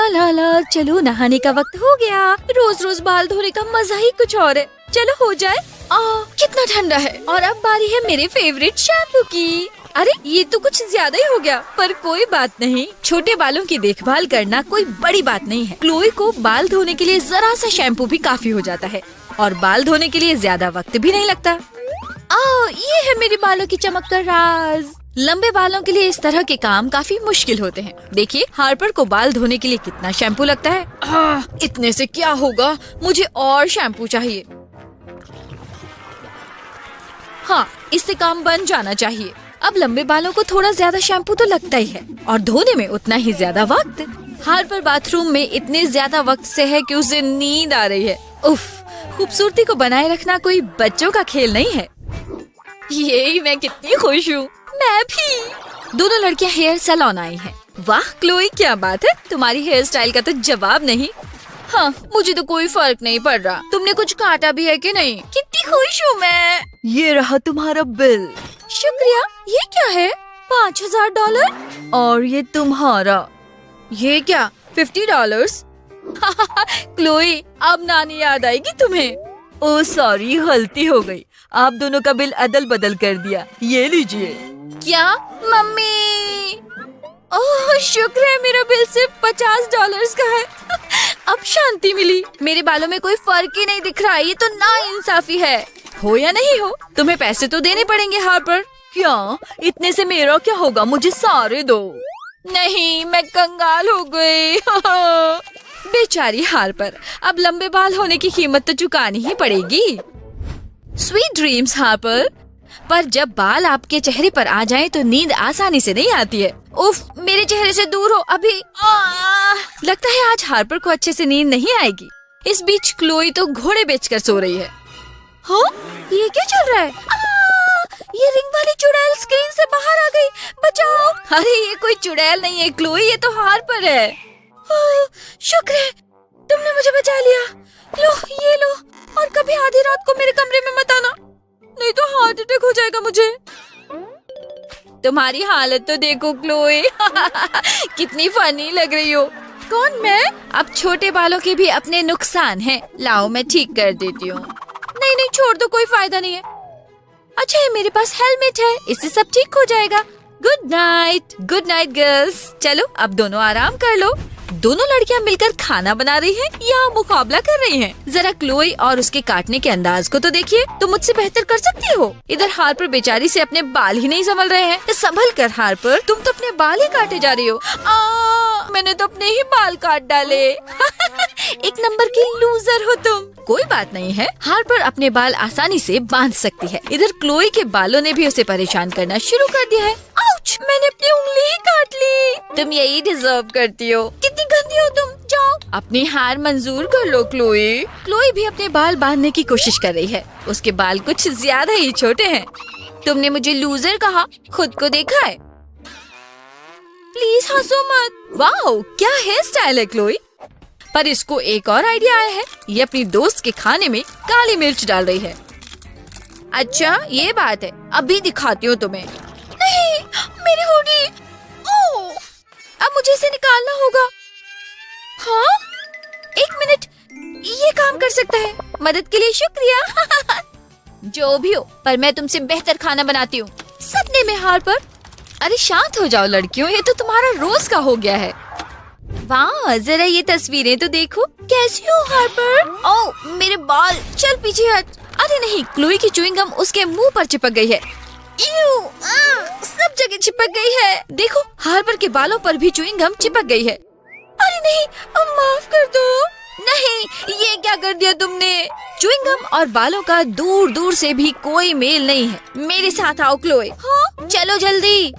ला ला ला, चलो नहाने का वक्त हो गया। रोज रोज बाल धोने का मजा ही कुछ और है। चलो हो जाए। कितना ठंडा है। और अब बारी है मेरे फेवरेट शैम्पू की। अरे ये तो कुछ ज्यादा ही हो गया, पर कोई बात नहीं। छोटे बालों की देखभाल करना कोई बड़ी बात नहीं है। क्लोई को बाल धोने के लिए जरा सा शैम्पू भी काफी हो जाता है और बाल धोने के लिए ज्यादा वक्त भी नहीं लगता। ये है मेरे बालों की चमक का राज। लंबे बालों के लिए इस तरह के काम काफी मुश्किल होते हैं। देखिए हार्पर को बाल धोने के लिए कितना शैम्पू लगता है। इतने से क्या होगा, मुझे और शैम्पू चाहिए। हाँ, इससे काम बन जाना चाहिए। अब लंबे बालों को थोड़ा ज्यादा शैम्पू तो लगता ही है और धोने में उतना ही ज्यादा वक्त। हार्पर बाथरूम में इतने ज्यादा वक्त से है कि उसे नींद आ रही है। उफ, खूबसूरती को बनाए रखना कोई बच्चों का खेल नहीं है। ये मैं कितनी खुश हूँ। मैं भी। दोनों लड़कियाँ हेयर सैलून आई हैं। वाह क्लोई, क्या बात है, तुम्हारी हेयर स्टाइल का तो जवाब नहीं। हाँ, मुझे तो कोई फर्क नहीं पड़ रहा। तुमने कुछ काटा भी है कि नहीं? कितनी खुश हूँ मैं। ये रहा तुम्हारा बिल। शुक्रिया। ये क्या है? $5000। और ये तुम्हारा। ये क्या? $50? क्लोई, अब नानी याद आएगी तुम्हें। ओह सॉरी, गलती हो गई। आप दोनों का बिल अदल बदल कर दिया। ये लीजिए। क्या? मम्मी। ओह शुक्र है, मेरा बिल सिर्फ $50 का है। अब शांति मिली। मेरे बालों में कोई फर्क ही नहीं दिख रहा। ये तो नाइंसाफी है। हो या नहीं हो, तुम्हें पैसे तो देने पड़ेंगे हार्पर। क्या? इतने से मेरा क्या होगा, मुझे सारे दो। नहीं, मैं कंगाल हो गई। बेचारी हार्पर, अब लंबे बाल होने की कीमत तो चुकानी ही पड़ेगी। Sweet dreams Harper. पर जब बाल आपके चेहरे पर आ जाएं तो नींद आसानी से नहीं आती है। उफ, मेरे चेहरे से दूर हो अभी। लगता है आज हार्पर को अच्छे से नींद नहीं आएगी। इस बीच क्लोई तो घोड़े बेचकर सो रही है। हाँ, ये क्या चल रहा है? ये रिंग वाली चुड़ैल स्क्रीन से बाहर आ गई। बचाओ। अरे ये कोई चुड़ैल नहीं है क्लोई, ये तो हार्पर है। शुक्र है तुमने मुझे बचा लिया। लो ये लो, और कभी आधी रात को मेरे कमरे में मत आना, नहीं तो हार्ट अटैक हो जाएगा मुझे। तुम्हारी हालत तो देखो क्लोई। कितनी फनी लग रही हो। कौन, मैं? अब छोटे बालों के भी अपने नुकसान हैं। लाओ मैं ठीक कर देती हूँ। नहीं नहीं छोड़ दो, कोई फायदा नहीं है। अच्छा ये मेरे पास हेलमेट है, इससे सब ठीक हो जाएगा। Good night girls. चलो अब दोनों आराम कर लो। दोनों लड़कियां मिलकर खाना बना रही हैं या मुकाबला कर रही हैं। जरा क्लोई और उसके काटने के अंदाज को तो देखिए, तुम मुझसे बेहतर कर सकती हो। इधर हार्पर बेचारी से अपने बाल ही नहीं संभल रहे हैं। संभल कर हार्पर, तुम तो अपने बाल ही काटे जा रही हो। मैंने तो अपने ही बाल काट डाले। एक नंबर की लूजर हो तुम। कोई बात नहीं है, हार्पर अपने बाल आसानी से बांध सकती है। इधर क्लोई के बालों ने भी उसे परेशान करना शुरू कर दिया है। आउच, मैंने अपनी उंगली ही काट ली। तुम यही डिजर्व करती हो। कितनी गंदी हो तुम। जाओ अपनी हार मंजूर कर लो क्लोई। क्लोई भी अपने बाल बांधने की कोशिश कर रही है। उसके बाल कुछ ज्यादा ही छोटे हैं। तुमने मुझे लूजर कहा, खुद को देखा है? प्लीज हंसो मत। वाओ क्या हेयर स्टाइल है क्लोई। पर इसको एक और आइडिया आया है। ये अपनी दोस्त के खाने में काली मिर्च डाल रही है। अच्छा ये बात है, अभी दिखाती हूँ तुम्हें। नहीं, मेरी होगी। ओह, अब मुझे इसे निकालना होगा। हाँ, 1 मिनट, ये काम कर सकता है। मदद के लिए शुक्रिया। जो भी हो, पर मैं तुमसे बेहतर खाना बनाती हूँ। सपने में हार्पर। अरे शांत हो जाओ लड़कियों, ये तो तुम्हारा रोज का हो गया है। वाह, जरा ये तस्वीरें तो देखो। कैसी हो हार्पर? ओह मेरे बाल, चल पीछे हट। अरे नहीं, क्लोई की च्युइंग गम उसके मुंह पर चिपक गई है। सब जगह चिपक गई है। देखो हार्पर के बालों पर भी च्युइंग गम चिपक गई है। अरे नहीं, अब माफ कर दो। नहीं, ये क्या कर दिया तुमने? च्युइंग गम और बालों का दूर दूर से भी कोई मेल नहीं है। मेरे साथ आओ क्लोई। हाँ चलो जल्दी।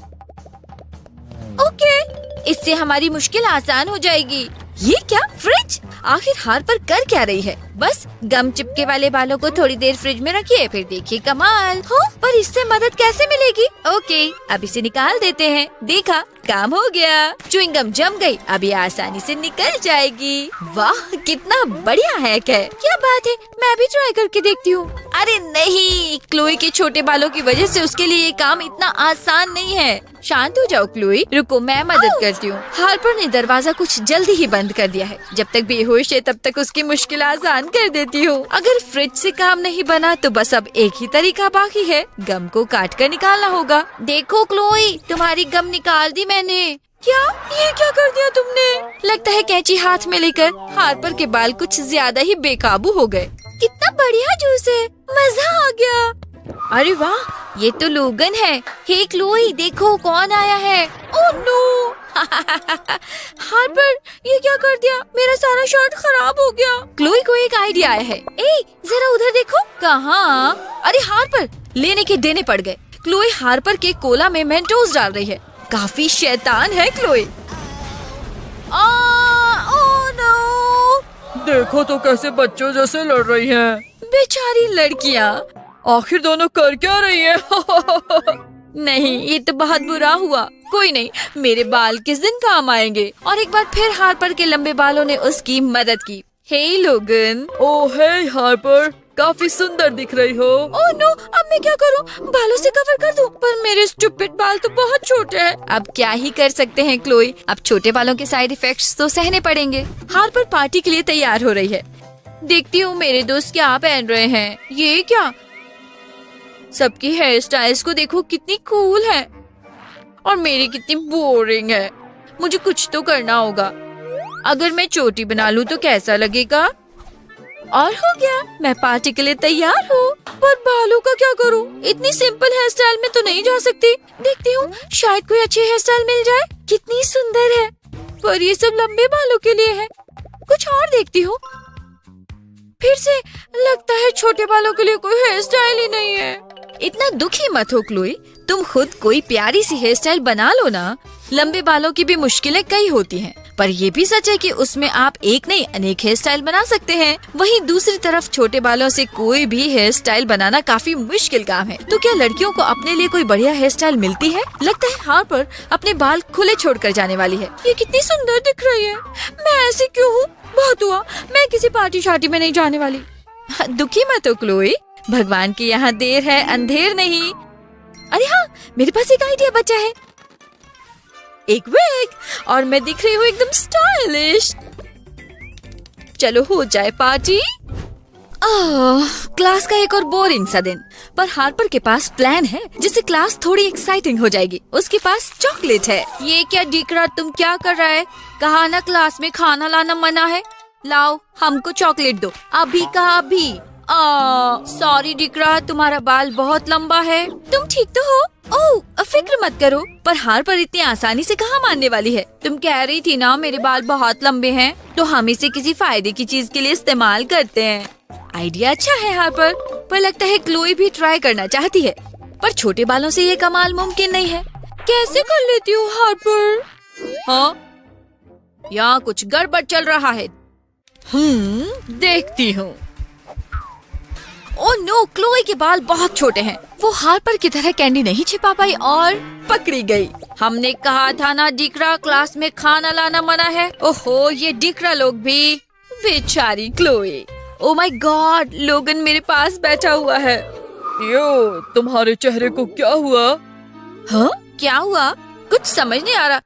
ओके, इससे हमारी मुश्किल आसान हो जाएगी। ये क्या? फ्रिज? आखिर हार्पर कर क्या रही है? बस गम चिपके वाले बालों को थोड़ी देर फ्रिज में रखिए, फिर देखिए कमाल हो। पर इससे मदद कैसे मिलेगी? ओके, अब इसे निकाल देते हैं। देखा, काम हो गया। च्युइंगम जम गई, अब ये आसानी से निकल जाएगी। वाह, कितना बढ़िया हैक है। क्या बात है, मैं भी ट्राई करके देखती हूँ। अरे नहीं, क्लोई के छोटे बालों की वजह से उसके लिए ये काम इतना आसान नहीं है। शांत हो जाओ क्लोई, रुको मैं मदद करती हूँ। हार्पर ने दरवाजा कुछ जल्दी ही बंद कर दिया है। जब तक बेहोश है तब तक उसकी मुश्किल आसान कर देती हूँ। अगर फ्रिज से काम नहीं बना तो बस अब एक ही तरीका बाकी है, गम को काट कर निकालना होगा। देखो क्लोई, तुम्हारी गम निकाल दी मैंने। क्या? ये क्या कर दिया तुमने? लगता है कैंची हाथ में लेकर हार्पर के बाल कुछ ज्यादा ही बेकाबू हो गए। कितना बढ़िया जूस है, मजा आ गया। अरे वाह, ये तो लोगन है। हे क्लोई, देखो कौन आया है। Oh no! हार्पर, ये क्या कर दिया? मेरा सारा शर्ट खराब हो गया। क्लोई को एक आइडिया आया है। ए, जरा उधर देखो। कहाँ? अरे हार्पर, लेने के देने पड़ गए। क्लोई हार्पर के कोला में मेंटोस डाल रही है। काफी शैतान है क्लोई। Oh no! देखो तो कैसे बच्चों जैसे लड़ रही हैं। बेचारी लड़कियाँ, आखिर दोनों कर क्या रही हैं? नहीं, ये तो बहुत बुरा हुआ। कोई नहीं, मेरे बाल किस दिन काम आएंगे। और एक बार फिर हार्पर के लंबे बालों ने उसकी मदद की। हे लोगन। ओह हे हार्पर, काफी सुंदर दिख रही हो। ओह नो, अब मैं क्या करूं? बालों से कवर कर दूं? पर मेरे स्टूपिड बाल तो बहुत छोटे हैं। अब क्या ही कर सकते हैं क्लोई, अब छोटे बालों के साइड इफेक्ट्स तो सहने पड़ेंगे। हार्पर पार्टी के लिए तैयार हो रही है। देखती हूँ मेरे दोस्त क्या पहन रहे हैं। ये क्या? सबकी हेयर स्टाइल्स को देखो, कितनी कूल है और मेरी कितनी बोरिंग है। मुझे कुछ तो करना होगा। अगर मैं चोटी बना लूं तो कैसा लगेगा? और हो गया, मैं पार्टी के लिए तैयार हूँ। पर बालों का क्या करूँ? इतनी सिंपल हेयर स्टाइल में तो नहीं जा सकती। देखती हूँ, शायद कोई अच्छी हेयर स्टाइल मिल जाए। कितनी सुंदर है, पर ये सब लंबे बालों के लिए है। कुछ और देखती हूँ। फिर से लगता है छोटे बालों के लिए कोई हेयर स्टाइल ही नहीं है। इतना दुखी मत हो क्लोई, तुम खुद कोई प्यारी सी हेयर स्टाइल बना लो ना। लंबे बालों की भी मुश्किलें कई होती हैं, पर ये भी सच है कि उसमें आप एक नहीं अनेक हेयर स्टाइल बना सकते हैं। वहीं दूसरी तरफ छोटे बालों से कोई भी हेयर स्टाइल बनाना काफी मुश्किल काम है। तो क्या लड़कियों को अपने लिए कोई बढ़िया हेयर स्टाइल मिलती है? लगता है हार्पर अपने बाल खुले छोड़कर जाने वाली है। ये कितनी सुंदर दिख रही है। मैं ऐसी क्यों हूँ? बहुत हुआ, मैं किसी पार्टी शार्टी में नहीं जाने वाली। दुखी मत हो क्लोई, भगवान की यहाँ देर है अंधेर नहीं। अरे हाँ, मेरे पास एक आइडिया बचा है। एक विग, और मैं दिख रही हूँ एकदम स्टाइलिश। चलो हो जाए पार्टी। क्लास का एक और बोरिंग सा दिन, पर हार्पर के पास प्लान है जिससे क्लास थोड़ी एक्साइटिंग हो जाएगी। उसके पास चॉकलेट है। ये क्या डिकरा, तुम क्या कर रहा है? कहा ना क्लास में खाना लाना मना है। लाओ, हमको चॉकलेट दो, अभी का अभी। सॉरी डिकरा, तुम्हारा बाल बहुत लंबा है। तुम ठीक तो हो? ओह, फिक्र मत करो। पर हार्पर इतनी आसानी से कहाँ मानने वाली है। तुम कह रही थी ना मेरे बाल बहुत लंबे हैं, तो हम इसे किसी फायदे की चीज के लिए इस्तेमाल करते हैं। आइडिया अच्छा है हार्पर, पर लगता है क्लोई भी ट्राई करना चाहती है। पर छोटे बालों से ये कमाल मुमकिन नहीं है। कैसे कर लेती हूँ हार्पर? हाँ, यहाँ कुछ गड़बड़ चल रहा है। देखती हूँ। ओह नो, क्लोई के बाल बहुत छोटे हैं। वो हार्पर की तरह कैंडी नहीं छिपा पाई और पकड़ी गई। हमने कहा था ना डिकरा, क्लास में खाना लाना मना है। ओहो, ये डिकरा लोग भी। बेचारी क्लोई। ओह माय गॉड, लोगन मेरे पास बैठा हुआ है। यो, तुम्हारे चेहरे को क्या हुआ? हाँ, क्या हुआ? कुछ समझ नहीं आ रहा।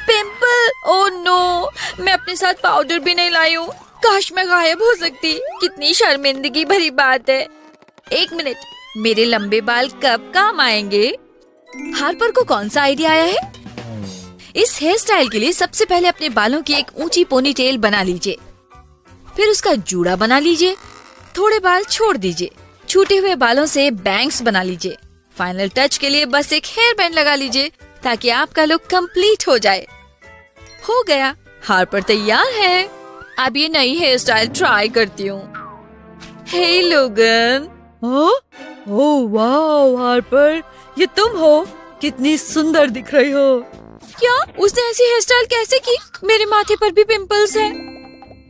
पिंपल। ओह नो, मैं अपने साथ पाउडर भी नहीं लाई हूँ। काश मैं गायब हो सकती। कितनी शर्मिंदगी भरी बात है। एक मिनट, मेरे लंबे बाल कब काम आएंगे? हार्पर को कौन सा आइडिया आया है? इस हेयर स्टाइल के लिए सबसे पहले अपने बालों की एक ऊंची पोनीटेल बना लीजिए, फिर उसका जूड़ा बना लीजिए, थोड़े बाल छोड़ दीजिए, छूटे हुए बालों से बैंग्स बना लीजिए। फाइनल टच के लिए बस एक हेयर बैंड लगा लीजिए ताकि आपका लुक कंप्लीट हो जाए। हो गया, हार्पर तैयार है। अब ये नई हेयर स्टाइल ट्राई करती हूँ। हे लोगन। ओह वाह हार्पर, ये तुम हो? कितनी सुंदर दिख रही हो। क्या? उसने ऐसी हेयर स्टाइल कैसे की? मेरे माथे पर भी पिंपल्स हैं।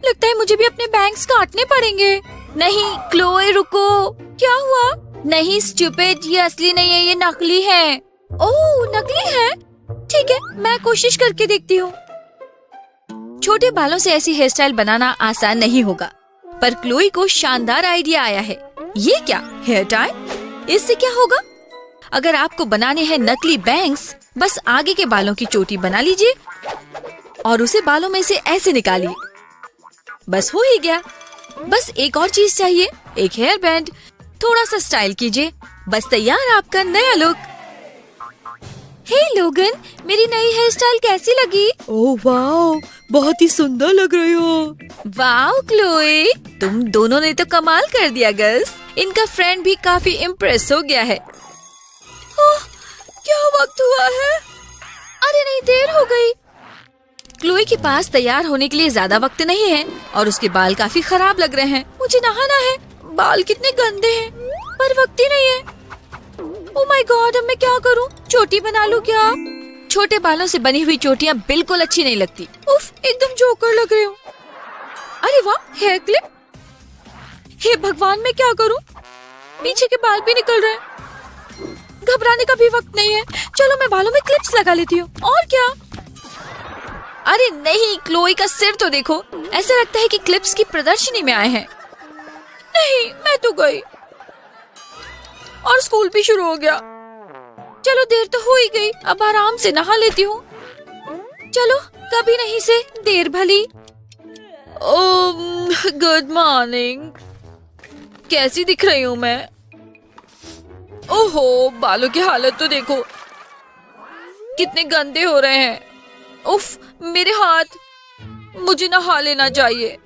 लगता है मुझे भी अपने बैंग्स काटने पड़ेंगे। नहीं क्लोए रुको। क्या हुआ? नहीं स्टूपिड, ये असली नहीं है, ये नकली है। ओह नकली है? ठीक है, मैं कोशिश करके देखती हूँ। छोटे बालों से ऐसी हेयर स्टाइल बनाना आसान नहीं होगा, पर क्लोई को शानदार आइडिया आया है। ये क्या हेयर टाई? इससे क्या होगा? अगर आपको बनाने हैं नकली बैंग्स, बस आगे के बालों की चोटी बना लीजिए और उसे बालों में से ऐसे निकालिए। बस हो ही गया। बस एक और चीज चाहिए, एक हेयर बैंड। थोड़ा सा स्टाइल कीजिए, बस तैयार आपका नया लुक। हे लोगन, मेरी नई हेयर स्टाइल कैसी लगी? ओह वाओ, बहुत ही सुंदर लग रही हो। वाओ क्लोए, तुम दोनों ने तो कमाल कर दिया गर्ल्स। इनका फ्रेंड भी काफी इम्प्रेस हो गया है। ओह, क्या वक्त हुआ है? अरे नहीं, देर हो गई। क्लोए के पास तैयार होने के लिए ज्यादा वक्त नहीं है और उसके बाल काफी खराब लग रहे हैं। मुझे नहाना है, बाल कितने गंदे हैं, पर वक्त ही नहीं है। ओह माय गॉड, अब मैं क्या करूं? चोटी बना लूं क्या? छोटे बालों से बनी हुई चोटियां बिल्कुल अच्छी नहीं लगती। उफ, एकदम जोकर लग रही हूँ। अरे वाह, हेयर क्लिप। हे भगवान, मैं क्या करूं? पीछे के बाल भी निकल रहे हैं। घबराने का भी वक्त नहीं है। चलो मैं बालों में क्लिप्स लगा लेती हूँ। और क्या? अरे नहीं, क्लोई का सिर तो देखो, ऐसा लगता है कि क्लिप्स की प्रदर्शनी में आए हैं। नहीं, मैं तो गई और स्कूल भी शुरू हो गया। चलो देर तो हो ही गई, अब आराम से नहा लेती हूँ। चलो कभी नहीं से देर भली। Good morning. कैसी दिख रही हूँ मैं? ओहो, बालों की हालत तो देखो, कितने गंदे हो रहे हैं। उफ, मेरे हाथ। मुझे नहा लेना चाहिए,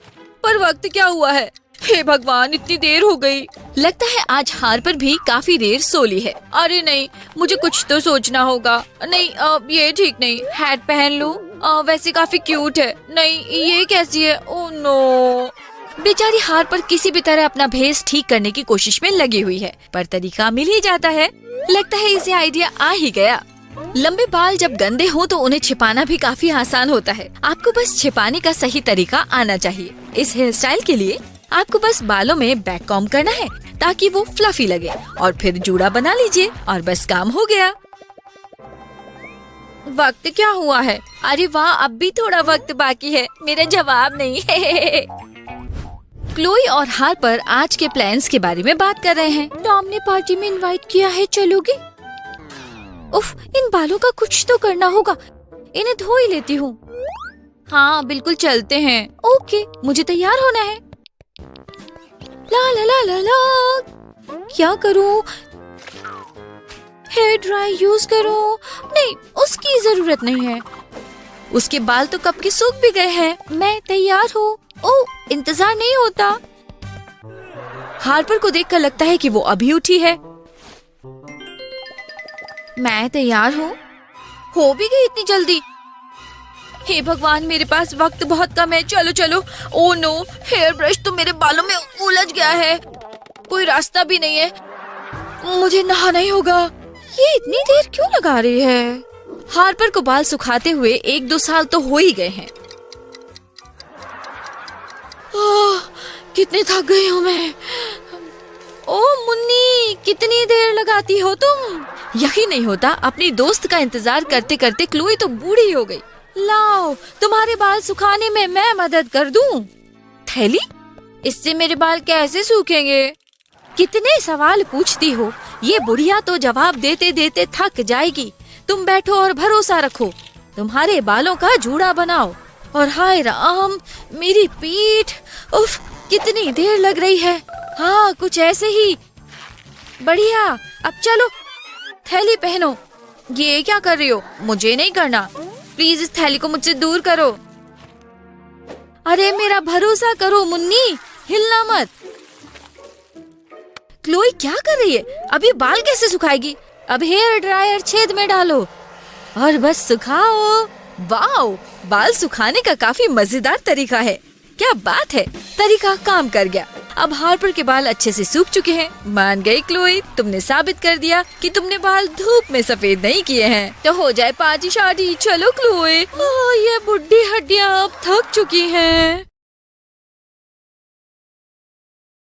पर वक्त क्या हुआ है? हे भगवान, इतनी देर हो गई। लगता है आज हार्पर भी काफी देर सो ली है। अरे नहीं, मुझे कुछ तो सोचना होगा। नहीं, ये ठीक नहीं। हैट पहन लूं? वैसे काफी क्यूट है। नहीं, ये कैसी है? Oh no. बेचारी हार्पर किसी भी तरह अपना भेस ठीक करने की कोशिश में लगी हुई है, पर तरीका मिल ही जाता है। लगता है इसे आइडिया आ ही गया। लंबे बाल जब गंदे हो तो उन्हें छिपाना भी काफी आसान होता है। आपको बस छिपाने का सही तरीका आना चाहिए। इस हेयर स्टाइल के लिए आपको बस बालों में बैक कॉम्ब करना है ताकि वो फ्लफी लगे, और फिर जूड़ा बना लीजिए और बस काम हो गया। वक्त क्या हुआ है? अरे वाह, अब भी थोड़ा वक्त बाकी है। मेरा जवाब नहीं है। क्लोई और हार्पर आज के प्लान्स के बारे में बात कर रहे हैं। टॉम ने पार्टी में इनवाइट किया है, चलोगे? उफ, इन बालों का कुछ तो करना होगा। इन्हें धो ही लेती हूँ। हाँ बिल्कुल, चलते हैं। ओके, मुझे तैयार होना है। ला ला ला ला ला। क्या करूँ? हेयर ड्राई यूज करूँ? नहीं, उसकी जरूरत नहीं है। उसके बाल तो कब के सूख भी गए हैं। मैं तैयार हूँ। ओह, इंतजार नहीं होता। हार्पर को देखकर लगता है कि वो अभी उठी है। मैं तैयार हूँ। हो भी गई इतनी जल्दी? हे भगवान, मेरे पास वक्त बहुत कम है। चलो चलो। ओह नो, हेयर ब्रश तो मेरे बालों में उलझ गया है। कोई रास्ता भी नहीं है। मुझे नहाना ही होगा। ये इतनी देर क्यों लगा रही है? हार्पर को बाल सुखाते हुए 1-2 साल तो हो ही गए हैं। कितनी थक गई हूँ मैं। ओह मुन्नी, कितनी देर लगाती हो तुम? यकीन नहीं होता, अपनी दोस्त का इंतजार करते करते क्लोई तो बूढ़ी हो गई। लाओ, तुम्हारे बाल सुखाने में मैं मदद कर दूं। थैली? इससे मेरे बाल कैसे सूखेंगे? कितने सवाल पूछती हो, ये बुढ़िया तो जवाब देते देते थक जाएगी। तुम बैठो और भरोसा रखो। तुम्हारे बालों का जूड़ा बनाओ। और हाय राम, मेरी पीठ। उफ, कितनी देर लग रही है। हाँ, कुछ ऐसे ही। बढ़िया, अब चलो। थैली पहनो। ये क्या कर रही हो? मुझे नहीं करना। प्लीज इस थैली को मुझसे दूर करो। अरे मेरा भरोसा करो मुन्नी, हिलना मत। क्लोई क्या कर रही है? अभी बाल कैसे सुखाएगी? अब हेयर ड्रायर छेद में डालो और बस सुखाओ। वाओ, बाल सुखाने का काफी मजेदार तरीका है। क्या बात है, तरीका काम कर गया। अब हार्पर के बाल अच्छे से सूख चुके हैं। मान गई क्लोई, तुमने साबित कर दिया कि तुमने बाल धूप में सफेद नहीं किए हैं। तो हो जाए पार्टी शादी। चलो क्लोई। ये बुढ़ी हड्डियां अब थक चुकी हैं।